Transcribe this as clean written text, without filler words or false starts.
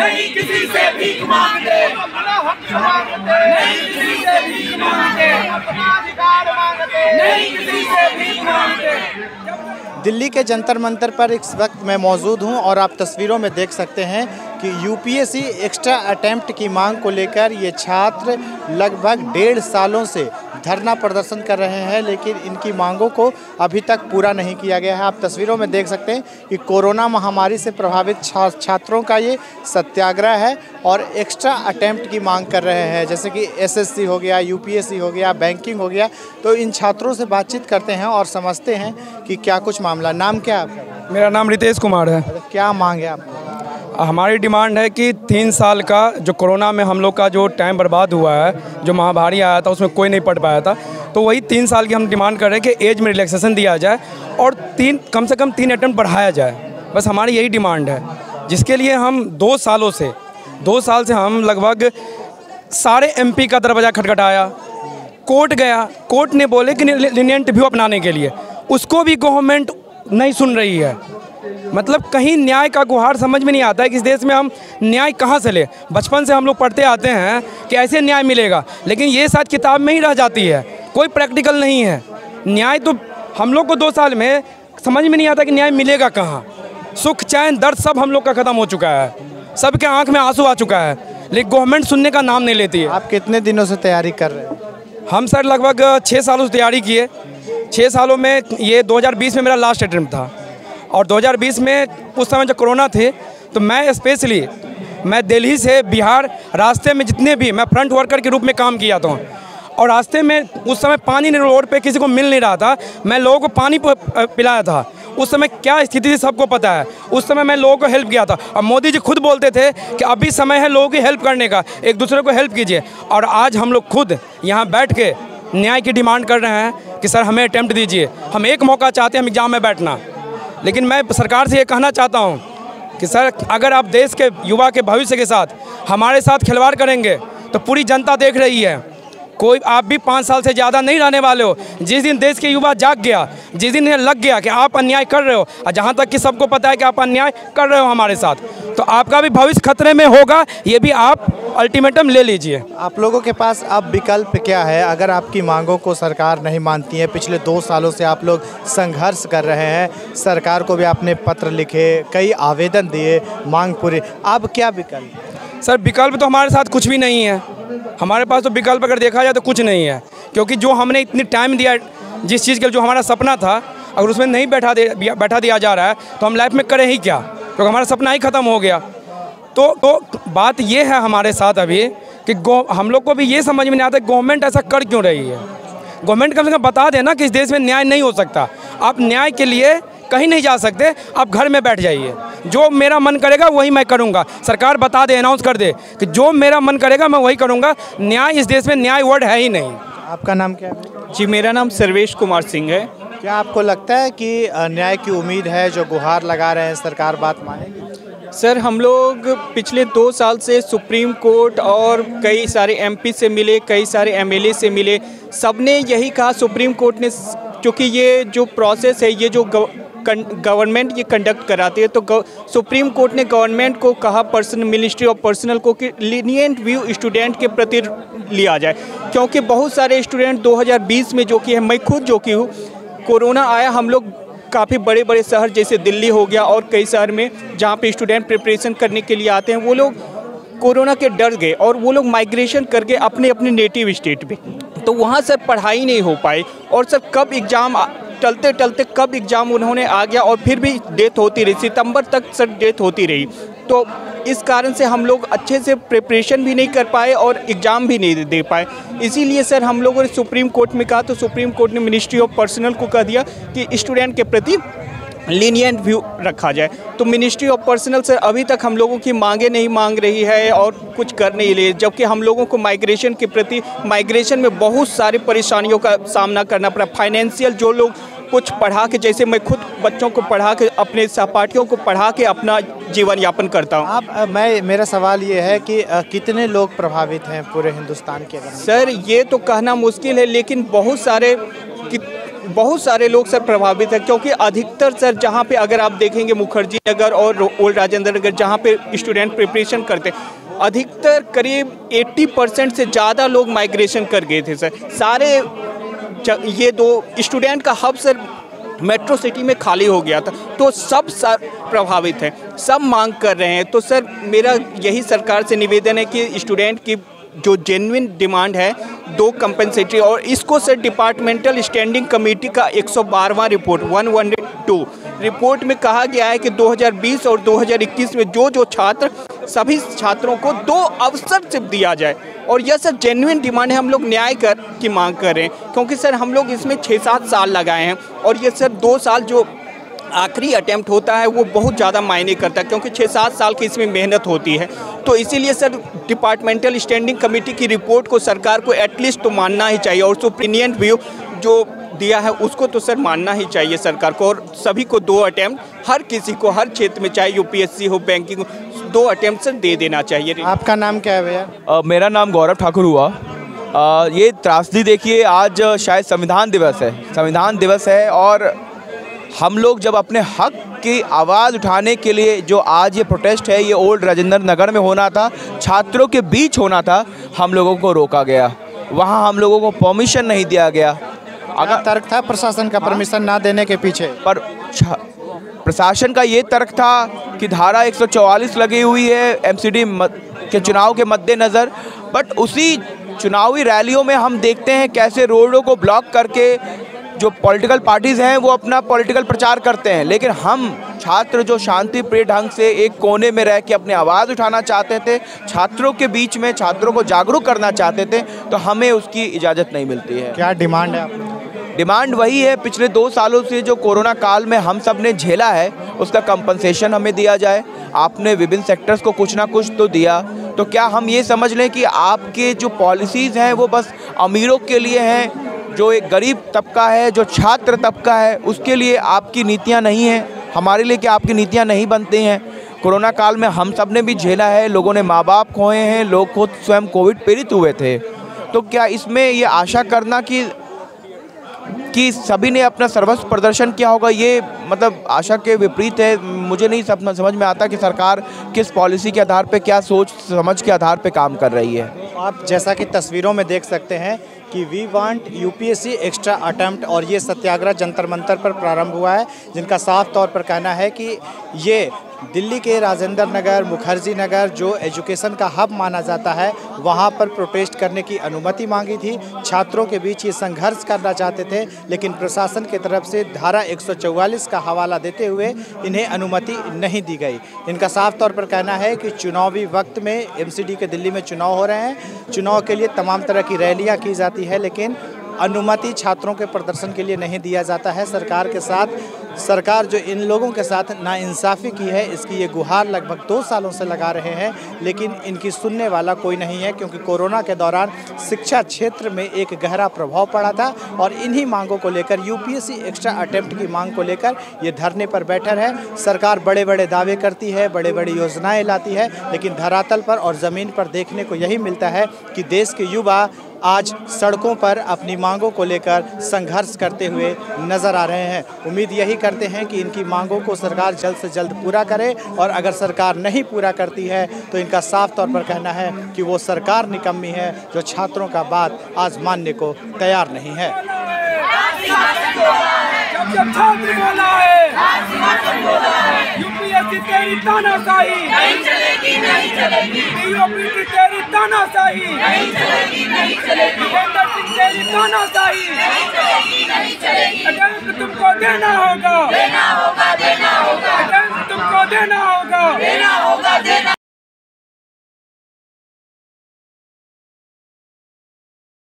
नहीं किसी से भीख मांगते, अपना हक मांगते, नहीं किसी से भीख मांगते, अपना अधिकार मांगते, नहीं किसी से भीख मांगते। दिल्ली के जंतर मंतर पर इस वक्त मैं मौजूद हूं और आप तस्वीरों में देख सकते हैं कि यूपीएससी एक्स्ट्रा अटेम्प्ट की मांग को लेकर ये छात्र लगभग 1.5 सालों से धरना प्रदर्शन कर रहे हैं, लेकिन इनकी मांगों को अभी तक पूरा नहीं किया गया है। आप तस्वीरों में देख सकते हैं कि कोरोना महामारी से प्रभावित छात्रों का ये सत्याग्रह है और एक्स्ट्रा अटेम्प्ट की मांग कर रहे हैं, जैसे कि एसएससी हो गया, यूपीएससी हो गया, बैंकिंग हो गया। तो इन छात्रों से बातचीत करते हैं और समझते हैं कि क्या कुछ मामला। नाम क्या है आपका? मेरा नाम रितेश कुमार है। क्या मांग है आपकी? हमारी डिमांड है कि 3 साल का जो कोरोना में हम लोग का जो टाइम बर्बाद हुआ है, जो महामारी आया था उसमें कोई नहीं पढ़ पाया था, तो वही 3 साल की हम डिमांड कर रहे हैं कि एज में रिलैक्सेशन दिया जाए और कम से कम 3 अटेम्प्ट बढ़ाया जाए। बस हमारी यही डिमांड है, जिसके लिए हम 2 साल से हम लगभग सारे एमपी का दरवाज़ा खटखटाया, कोर्ट गया, कोर्ट ने बोले कि लीनिएंट व्यू अपनाने के लिए, उसको भी गवर्नमेंट नहीं सुन रही है। मतलब कहीं न्याय का गुहार समझ में नहीं आता है कि इस देश में हम न्याय कहाँ से ले। बचपन से हम लोग पढ़ते आते हैं कि ऐसे न्याय मिलेगा, लेकिन ये शायद किताब में ही रह जाती है, कोई प्रैक्टिकल नहीं है। न्याय तो हम लोग को 2 साल में समझ में नहीं आता कि न्याय मिलेगा कहाँ। सुख चैन दर्द सब हम लोग का ख़त्म हो चुका है, सबके आँख में आंसू आ चुका है, लेकिन गवर्नमेंट सुनने का नाम नहीं लेती है। आप कितने दिनों से तैयारी कर रहे हैं? हम सर लगभग 6 सालों से तैयारी किए। 6 सालों में ये 2020 में मेरा लास्ट अटेम्प्ट था और 2020 में उस समय जब कोरोना थे तो मैं दिल्ली से बिहार रास्ते में जितने भी मैं फ्रंट वर्कर के रूप में काम किया था और रास्ते में उस समय पानी नहीं, रोड पे किसी को मिल नहीं रहा था, मैं लोगों को पानी पिलाया था। उस समय क्या स्थिति थी सबको पता है। उस समय मैं लोगों को हेल्प किया था और मोदी जी खुद बोलते थे कि अभी समय है लोगों की हेल्प करने का, एक दूसरे को हेल्प कीजिए। और आज हम लोग खुद यहाँ बैठ के न्याय की डिमांड कर रहे हैं कि सर हमें अटेम्प्ट दीजिए, हम एक मौका चाहते हैं हम एग्ज़ाम में बैठना। लेकिन मैं सरकार से ये कहना चाहता हूँ कि सर अगर आप देश के युवा के भविष्य के साथ हमारे साथ खिलवाड़ करेंगे तो पूरी जनता देख रही है, कोई आप भी 5 साल से ज़्यादा नहीं रहने वाले हो। जिस दिन देश के युवा जाग गया, जिस दिन इन्हें लग गया कि आप अन्याय कर रहे हो, और जहाँ तक कि सबको पता है कि आप अन्याय कर रहे हो हमारे साथ, तो आपका भी भविष्य खतरे में होगा। ये भी आप अल्टीमेटम ले लीजिए। आप लोगों के पास अब विकल्प क्या है अगर आपकी मांगों को सरकार नहीं मानती है? पिछले 2 सालों से आप लोग संघर्ष कर रहे हैं, सरकार को भी आपने पत्र लिखे, कई आवेदन दिए, मांग पूरी, अब क्या विकल्प? सर विकल्प तो हमारे साथ कुछ भी नहीं है। हमारे पास तो विकल्प अगर देखा जाए तो कुछ नहीं है, क्योंकि जो हमने इतनी टाइम दिया, जिस चीज़ के जो हमारा सपना था, अगर उसमें नहीं बैठा दिया जा रहा है तो हम लाइफ में करें ही क्या, क्योंकि हमारा सपना ही ख़त्म हो गया। तो बात ये है हमारे साथ अभी कि हम लोग को भी ये समझ में नहीं आता गवर्नमेंट ऐसा कर क्यों रही है। गवर्नमेंट कम से कम बता देना कि इस देश में न्याय नहीं हो सकता, आप न्याय के लिए कहीं नहीं जा सकते, आप घर में बैठ जाइए, जो मेरा मन करेगा वही मैं करूंगा। सरकार बता दे, अनाउंस कर दे कि जो मेरा मन करेगा मैं वही करूंगा। न्याय इस देश में न्याय वर्ड है ही नहीं। आपका नाम क्या है? जी मेरा नाम सर्वेश कुमार सिंह है। क्या आपको लगता है कि न्याय की उम्मीद है, जो गुहार लगा रहे हैं सरकार बात मानेगी? सर हम लोग पिछले 2 साल से सुप्रीम कोर्ट और कई सारे एमपी से मिले, कई सारे एमएलए से मिले, सबने यही कहा। सुप्रीम कोर्ट ने, क्योंकि ये जो प्रोसेस है, ये जो गवर्नमेंट ये कंडक्ट कराती है, तो सुप्रीम कोर्ट ने गवर्नमेंट को कहा, मिनिस्ट्री ऑफ पर्सनल को, कि लीनिएंट व्यू स्टूडेंट के प्रति लिया जाए, क्योंकि बहुत सारे स्टूडेंट 2020 में जो कि है, मैं खुद जो कि हूँ, कोरोना आया, हम लोग काफ़ी बड़े बड़े शहर जैसे दिल्ली हो गया और कई शहर में जहाँ पे स्टूडेंट प्रिपरेशन करने के लिए आते हैं, वो लोग कोरोना के डर गए और वो लोग माइग्रेशन करके अपने अपने नेटिव स्टेट पे, तो वहाँ सर पढ़ाई नहीं हो पाई। और सर कब एग्ज़ाम टलते टलते कब एग्ज़ाम उन्होंने आ गया और फिर भी डेथ होती रही, सितंबर तक सर डेथ होती रही। तो इस कारण से हम लोग अच्छे से प्रिपरेशन भी नहीं कर पाए और एग्ज़ाम भी नहीं दे पाए। इसीलिए सर हम लोगों ने सुप्रीम कोर्ट में कहा, तो सुप्रीम कोर्ट ने मिनिस्ट्री ऑफ पर्सनल को कह दिया कि स्टूडेंट के प्रति लीनिएंट व्यू रखा जाए। तो मिनिस्ट्री ऑफ पर्सनल सर अभी तक हम लोगों की मांगे नहीं मांग रही है और कुछ कर नहीं रही, जबकि हम लोगों को माइग्रेशन के प्रति, माइग्रेशन में बहुत सारी परेशानियों का सामना करना पड़ा। फाइनेंशियल, जो लोग कुछ पढ़ा के, जैसे मैं खुद बच्चों को पढ़ा के, अपने सहपाठियों को पढ़ा के अपना जीवन यापन करता हूँ। मेरा सवाल ये है कि कितने लोग प्रभावित हैं पूरे हिंदुस्तान के? सर ये तो कहना मुश्किल है, लेकिन बहुत सारे बहुत सारे लोग सर प्रभावित हैं, क्योंकि अधिकतर सर जहाँ पे अगर आप देखेंगे मुखर्जी नगर और ओल्ड राजेंद्र नगर जहाँ पे स्टूडेंट प्रिपरेशन करते हैं, अधिकतर करीब 80% से ज़्यादा लोग माइग्रेशन कर गए थे सर। सारे ये दो स्टूडेंट का हब सर मेट्रो सिटी में खाली हो गया था, तो सब सर प्रभावित हैं, सब मांग कर रहे हैं। तो सर मेरा यही सरकार से निवेदन है कि स्टूडेंट की जो जेन्युइन डिमांड है 2 कंपनसेटरी, और इसको सर डिपार्टमेंटल स्टैंडिंग कमेटी का 112वां रिपोर्ट 112 रिपोर्ट में कहा गया है कि 2020 और 2021 में जो छात्र, सभी छात्रों को 2 अवसर सिर्फ दिया जाए। और यह सर जेन्युइन डिमांड है, हम लोग न्याय की मांग कर रहे हैं, क्योंकि सर हम लोग इसमें 6-7 साल लगाए हैं, और ये सर 2 साल जो आखिरी अटेम्प्ट होता है वो बहुत ज़्यादा मायने करता है, क्योंकि 6-7 साल की इसमें मेहनत होती है। तो इसीलिए सर डिपार्टमेंटल स्टैंडिंग कमेटी की रिपोर्ट को सरकार को एटलीस्ट तो मानना ही चाहिए, और सुप्रीम व्यू जो दिया है उसको तो सर मानना ही चाहिए सरकार को, और सभी को 2 अटेम्प्ट, हर किसी को हर क्षेत्र में, चाहे यूपीएससी हो, बैंकिंग हो, 2 अटेम्प्ट सर दे देना चाहिए। आपका नाम क्या है भैया? मेरा नाम गौरव ठाकुर हुआ। ये त्रासदी देखिए, आज शायद संविधान दिवस है, और हम लोग जब अपने हक की आवाज़ उठाने के लिए जो आज ये प्रोटेस्ट है, ये ओल्ड राजेंद्र नगर में होना था, छात्रों के बीच होना था, हम लोगों को रोका गया, वहाँ हम लोगों को परमिशन नहीं दिया गया। अगर तर्क था प्रशासन का परमिशन ना देने के पीछे, पर प्रशासन का ये तर्क था कि धारा 144 लगी हुई है एमसीडी के चुनाव के मद्देनज़र, बट उसी चुनावी रैलियों में हम देखते हैं कैसे रोडों को ब्लॉक करके जो पॉलिटिकल पार्टीज़ हैं वो अपना पॉलिटिकल प्रचार करते हैं, लेकिन हम छात्र जो शांतिप्रिय ढंग से एक कोने में रह के अपनी आवाज़ उठाना चाहते थे, छात्रों के बीच में छात्रों को जागरूक करना चाहते थे, तो हमें उसकी इजाज़त नहीं मिलती है। क्या डिमांड है आपकी? डिमांड वही है, पिछले 2 सालों से जो कोरोना काल में हम सब ने झेला है उसका कंपनसेशन हमें दिया जाए। आपने विभिन्न सेक्टर्स को कुछ ना कुछ तो दिया, तो क्या हम ये समझ लें कि आपके जो पॉलिसीज़ हैं वो बस अमीरों के लिए हैं, जो एक गरीब तबका है, जो छात्र तबका है, उसके लिए आपकी नीतियां नहीं हैं? हमारे लिए क्या आपकी नीतियां नहीं बनती हैं? कोरोना काल में हम सब ने भी झेला है, लोगों ने माँ बाप खोए हैं, लोग खुद स्वयं कोविड पीड़ित हुए थे, तो क्या इसमें ये आशा करना कि सभी ने अपना सर्वस्व प्रदर्शन किया होगा, ये मतलब आशा के विपरीत है। मुझे नहीं समझ में आता कि सरकार किस पॉलिसी के आधार पे, क्या सोच समझ के आधार पे काम कर रही है। आप जैसा कि तस्वीरों में देख सकते हैं कि we want UPSC extra attempt, और ये सत्याग्रह जंतर मंतर पर प्रारंभ हुआ है, जिनका साफ तौर पर कहना है कि ये दिल्ली के राजेंद्र नगर, मुखर्जी नगर जो एजुकेशन का हब माना जाता है, वहाँ पर प्रोटेस्ट करने की अनुमति मांगी थी। छात्रों के बीच ये संघर्ष करना चाहते थे, लेकिन प्रशासन की तरफ से धारा 144 का हवाला देते हुए इन्हें अनुमति नहीं दी गई। इनका साफ तौर पर कहना है कि चुनावी वक्त में एमसीडी के दिल्ली में चुनाव हो रहे हैं, चुनाव के लिए तमाम तरह की रैलियाँ की जाती है, लेकिन अनुमति छात्रों के प्रदर्शन के लिए नहीं दिया जाता है। सरकार जो इन लोगों के साथ नाइंसाफ़ी की है, इसकी ये गुहार लगभग 2 सालों से लगा रहे हैं, लेकिन इनकी सुनने वाला कोई नहीं है, क्योंकि कोरोना के दौरान शिक्षा क्षेत्र में एक गहरा प्रभाव पड़ा था, और इन्हीं मांगों को लेकर यूपीएससी एक्स्ट्रा अटेम्प्ट की मांग को लेकर ये धरने पर बैठे है। सरकार बड़े बड़े दावे करती है, बड़े बड़ी योजनाएँ लाती है, लेकिन धरातल पर और ज़मीन पर देखने को यही मिलता है कि देश के युवा आज सड़कों पर अपनी मांगों को लेकर संघर्ष करते हुए नज़र आ रहे हैं। उम्मीद यही करते हैं कि इनकी मांगों को सरकार जल्द से जल्द पूरा करे, और अगर सरकार नहीं पूरा करती है तो इनका साफ तौर पर कहना है कि वो सरकार निकम्मी है जो छात्रों का बात आज मानने को तैयार नहीं है। यूपीएससी तेरी तानाशाही नहीं चलेगी, नहीं चलेगी। बीओपी की तेरी तानाशाही नहीं चलेगी, नहीं चलेगी। भूपेंद्र सिंह तेरी तानाशाही नहीं चलेगी, नहीं चलेगी। अटेम्प्ट तुमको देना होगा, देना होगा, देना होगा। अटेम्प्ट तुमको देना होगा, देना होगा, देना